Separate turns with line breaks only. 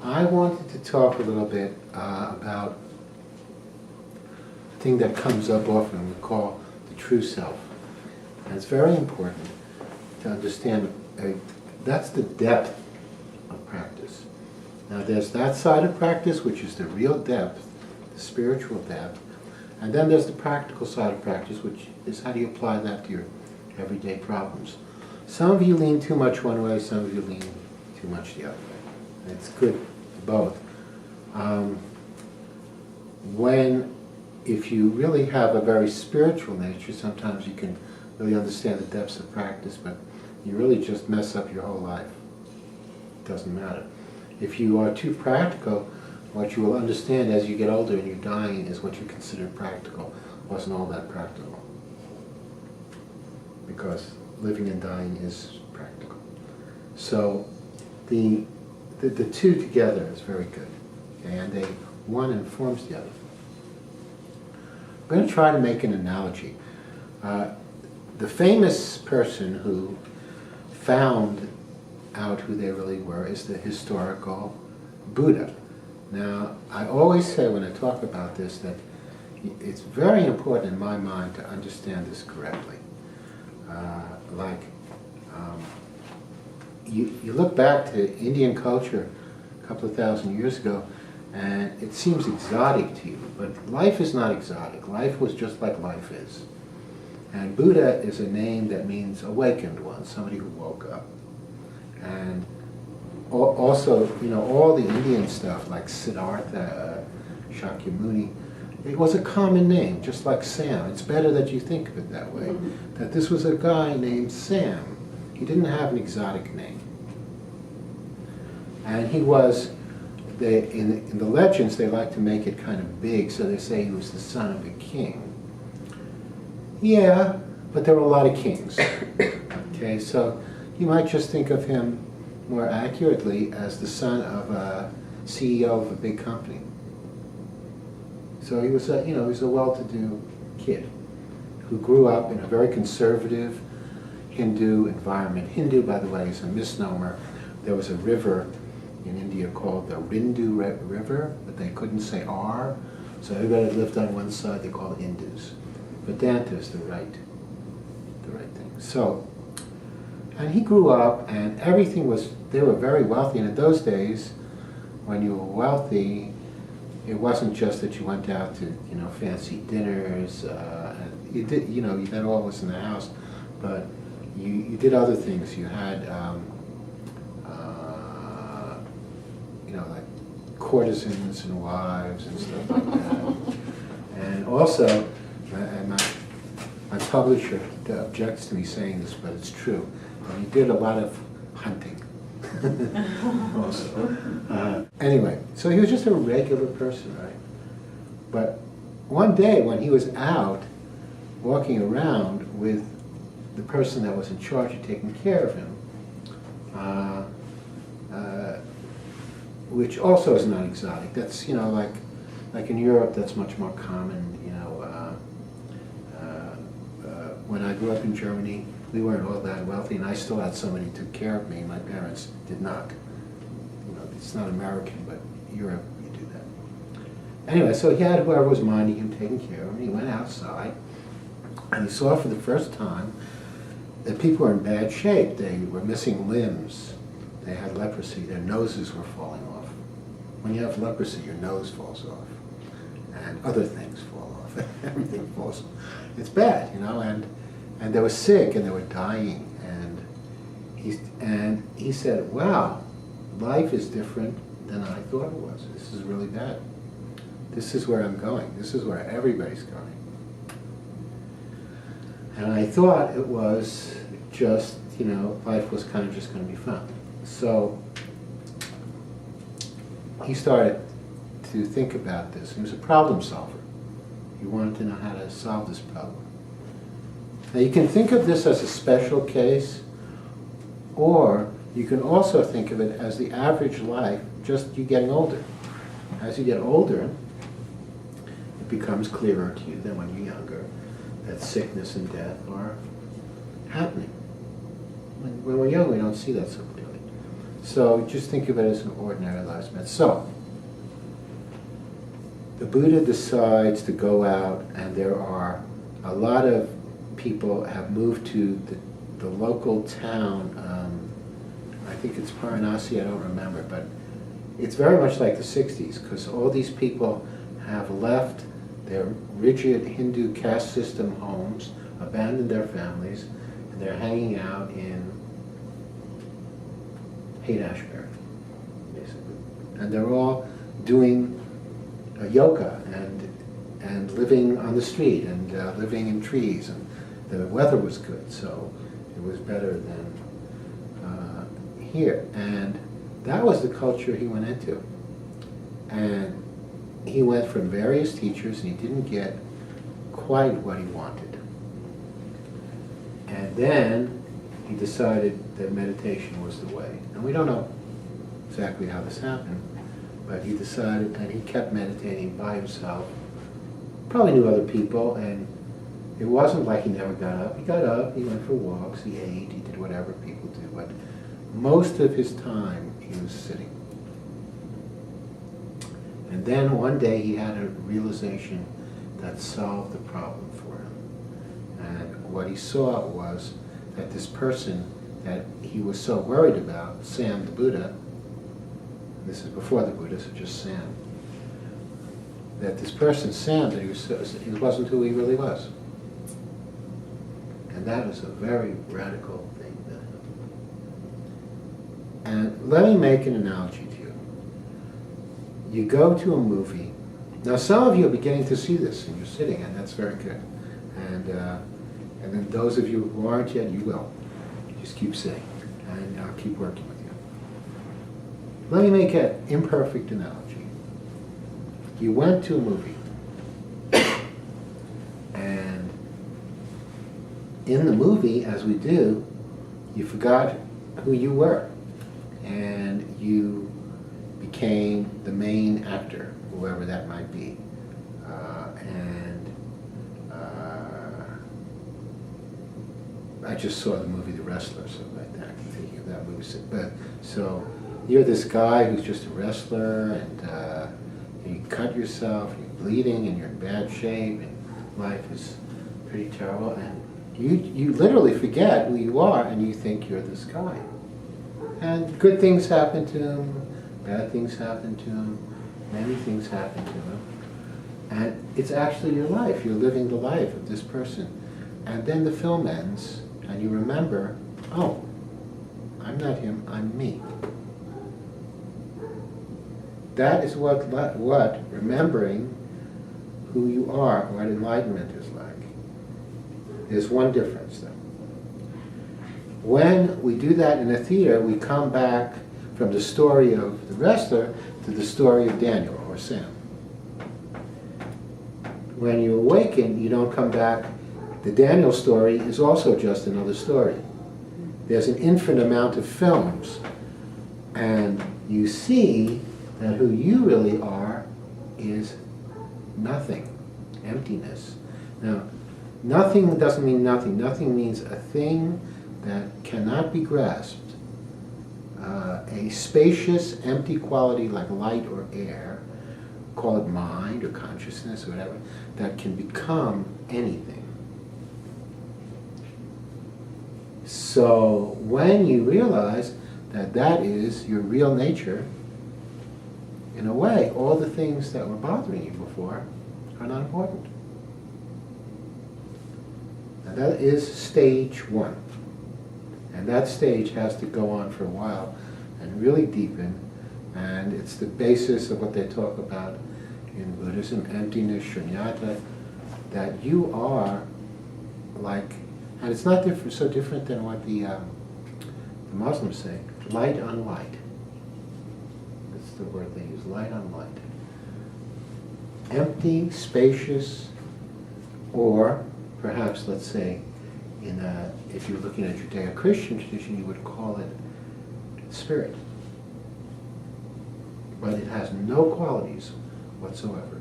I wanted to talk a little bit about a thing that comes up often we call the true self. And it's very important to understand that's the depth of practice. Now there's that side of practice, which is the real depth, the spiritual depth, and then there's the practical side of practice, which is how do you apply that to your everyday problems. Some of you lean too much one way, some of you lean too much the other way. It's good both. If you really have a very spiritual nature, sometimes you can really understand the depths of practice, but you really just mess up your whole life. It doesn't matter. If you are too practical, what you will understand as you get older and you're dying is what you consider practical wasn't all that practical. Because living and dying is practical. So the two together is very good. Okay? And one informs the other. I'm going to try to make an analogy. The famous person who found out who they really were is the historical Buddha. Now, I always say when I talk about this that it's very important in my mind to understand this correctly. You look back to Indian culture a couple of thousand years ago, and it seems exotic to you, but life is not exotic. Life was just like life is. And Buddha is a name that means awakened one, somebody who woke up. And also, all the Indian stuff like Siddhartha, Shakyamuni, it was a common name, just like Sam. It's better that you think of it that way, that this was a guy named Sam. He didn't have an exotic name. And he was, in the legends, they like to make it kind of big, so they say he was the son of a king. Yeah, but there were a lot of kings. Okay, so you might just think of him more accurately as the son of a CEO of a big company. So he was he was a well-to-do kid who grew up in a very conservative Hindu environment. Hindu, by the way, is a misnomer. There was a river in India called the Rindu River, but they couldn't say R, so everybody that lived on one side they called Hindus. Vedanta is the right thing. So, and he grew up, and everything was. They were very wealthy, and in those days, when you were wealthy, it wasn't just that you went out to fancy dinners. And you did that all was in the house, but you did other things. You had like courtesans and wives and stuff like that. And also, my publisher objects to me saying this, but it's true. You did a lot of hunting. Also. Anyway, so he was just a regular person, right? But one day when he was out walking around with the person that was in charge of taking care of him, which also is not exotic. That's like in Europe, that's much more common. When I grew up in Germany, we weren't all that wealthy, and I still had somebody who took care of me. My parents did not. It's not American, but Europe, you do that. Anyway, so he had whoever was minding him taking care of him. He went outside, and he saw for the first time that people were in bad shape. They were missing limbs. They had leprosy. Their noses were falling off. When you have leprosy, your nose falls off, and other things fall off. Everything falls off. It's bad, and they were sick and they were dying, and he said, "Wow, life is different than I thought it was. This is really bad. This is where I'm going. This is where everybody's going." And I thought it was just, life was kind of just going to be fun. So he started to think about this. He was a problem solver. He wanted to know how to solve this problem. Now you can think of this as a special case, or you can also think of it as the average life, just you getting older. As you get older, it becomes clearer to you than when you're younger that sickness and death are happening. When we're young, we don't see that so clearly. So just think of it as an ordinary lives matter. So the Buddha decides to go out, and there are a lot of people have moved to the local town. I think it's Varanasi, I don't remember, but it's very much like the 60s, because all these people have left their rigid Hindu caste system homes, abandoned their families, and they're hanging out in Haight-Ashbury, basically. And they're all doing yoga and living on the street and living in trees, and the weather was good, so it was better than here. And that was the culture he went into. And he went from various teachers, and he didn't get quite what he wanted. And then he decided that meditation was the way. And we don't know exactly how this happened, but he decided, and he kept meditating by himself. Probably knew other people, and it wasn't like he never got up. He got up, he went for walks, he ate, he did whatever people do, but most of his time he was sitting. And then one day he had a realization that solved the problem for him. And what he saw was that this person that he was so worried about, Sam the Buddha, this is before the Buddha, so just Sam, that this person, Sam, that he wasn't who he really was. And that was a very radical thing to him. And let me make an analogy to you. You go to a movie. Now some of you are beginning to see this, and you're sitting, and that's very good. And then those of you who aren't yet, you will. Just keep sitting, and I'll keep working with you. Let me make an imperfect analogy. You went to a movie, and in the movie, as we do, you forgot who you were, and you became the main actor, whoever that might be. I just saw the movie The Wrestler, so like that. I'm thinking of that movie. But so you're this guy who's just a wrestler, and you cut yourself, and you're bleeding, and you're in bad shape, and life is pretty terrible, and you literally forget who you are, and you think you're this guy. And good things happen to him, bad things happen to him, many things happen to him. And it's actually your life. You're living the life of this person. And then the film ends, and you remember, oh, I'm not him, I'm me. That is what remembering who you are, what enlightenment is like. There's one difference, though. When we do that in a theater, we come back from the story of the wrestler to the story of Daniel or Sam. When you awaken, you don't come back. The Daniel story is also just another story. There's an infinite amount of films, and you see that who you really are is nothing, emptiness. Now, nothing doesn't mean nothing. Nothing means a thing that cannot be grasped. A spacious, empty quality like light or air, call it mind or consciousness or whatever, that can become anything. So when you realize that that is your real nature, in a way, all the things that were bothering you before are not important. Now that is stage one. And that stage has to go on for a while and really deepen. And it's the basis of what they talk about in Buddhism, emptiness, shunyata, that you are like, and it's not different, so different than what the Muslims say, light on light. That's the word they use, light on light. Empty, spacious, or perhaps, let's say, if you're looking at Judeo-Christian tradition, you would call it spirit. But it has no qualities whatsoever.